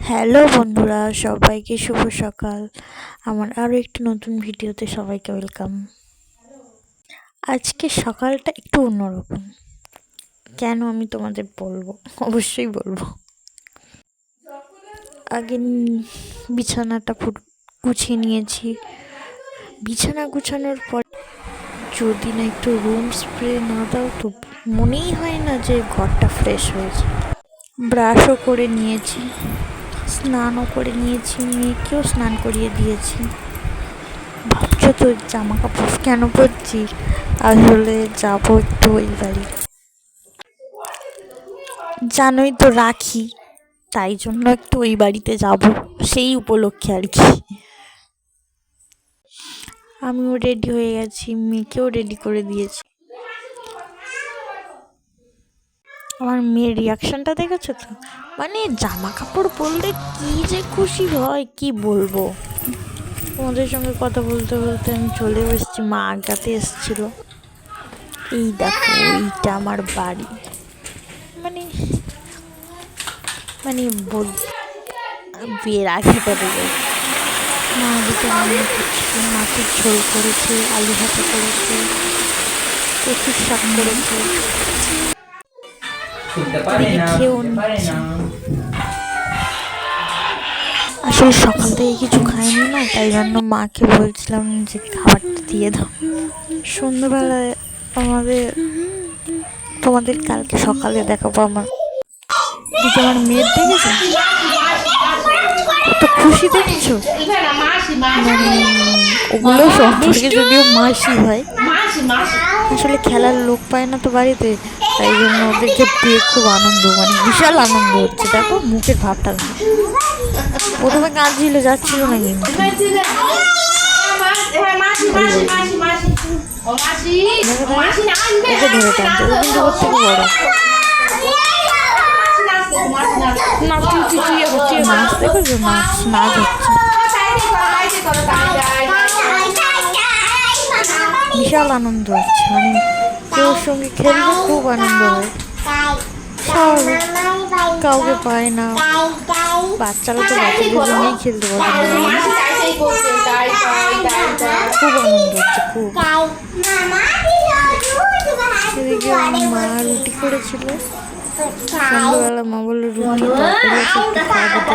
Hello বন্ধুরা, সবাইকে শুভ সকাল। আমার আরও একটি নতুন ভিডিওতে সবাইকে ওয়েলকাম। আজকে সকালটা একটু অন্যরকম। কেন আমি তোমাদের বলবো, অবশ্যই বলবো। আগে বিছানাটা গুছিয়ে নিয়েছি। বিছানা গুছানোর পর যদি না একটু রুম স্প্রে না দাও তো মনেই হয় না যে ঘরটা ফ্রেশ হয়েছে। ব্রাশও করে নিয়েছি, স্নানও করে নিয়েছি, মেয়েকেও স্নান করিয়ে দিয়েছি। ভাবছো তো জামা কাপড় কেন পরছি? আসলে যাবো একটু ওই বাড়ি, জানোই তো রাখি, তাই জন্য একটু ওই বাড়িতে যাব, সেই উপলক্ষে আর কি। আমিও রেডি হয়ে গেছি, মেয়েকেও রেডি করে দিয়েছি। আমার মেয়ের রিয়াকশনটা দেখেছো তো? মানে জামা কাপড় পরলে কি যে খুশি হয় কি বলবো। তোমাদের সঙ্গে কথা বলতে বলতে আমি চলে এসেছি, মা আগাতে এসেছিল। এই দেখো, এইটা আমার বাড়ি। মানে মানে বিয়ের আগে পরে মা দিকে রান্না করছে, মাছের ঝোল করেছে, আলু ভাজা করেছে, কচুর শাক করেছে, খেয়েও নিচ্ছে। আসলে সকাল থেকে কিছু খাইনি না, তাই জন্য মাকে বলছিলাম যে খাবারটা দিয়ে দাও। সন্ধ্যাবেলায় তোমাদের কালকে সকালে দেখাবো আমার মেয়ের, দেখেছো কত খুশি দেখছো? ওগুলো সম্পর্কে যদিও মাসি হয়, আসলে খেলার লোক পায় না তো বাড়িতে, তাই জন্য ওদেরকে পেয়ে খুব আনন্দ, মানে বিশাল আনন্দ হচ্ছে। দেখো মুখের ভাবটা, প্রথমে কাঁদছিল, যাচ্ছিল না, কিন্তু ওকে ধরে টানছে, ও কিন্তু ওর থেকে বড়। নাচ দেখেছো? নাচ হচ্ছে, বিশাল আনন্দ হচ্ছে। মানে কেউ সঙ্গে খেললে খুব আনন্দ হয়। স্বাভাবিক, কাউকে পায় না, বাচ্চারা তো বাচ্চাদের জন্যই খেলতে পছন্দ করে। খুব আনন্দ হচ্ছে, খুব। এদিকে মা রুটি করেছিল, সন্ধ্যাবেলা মা বললো রুটি তরকারি একটু খাওয়া দিতে।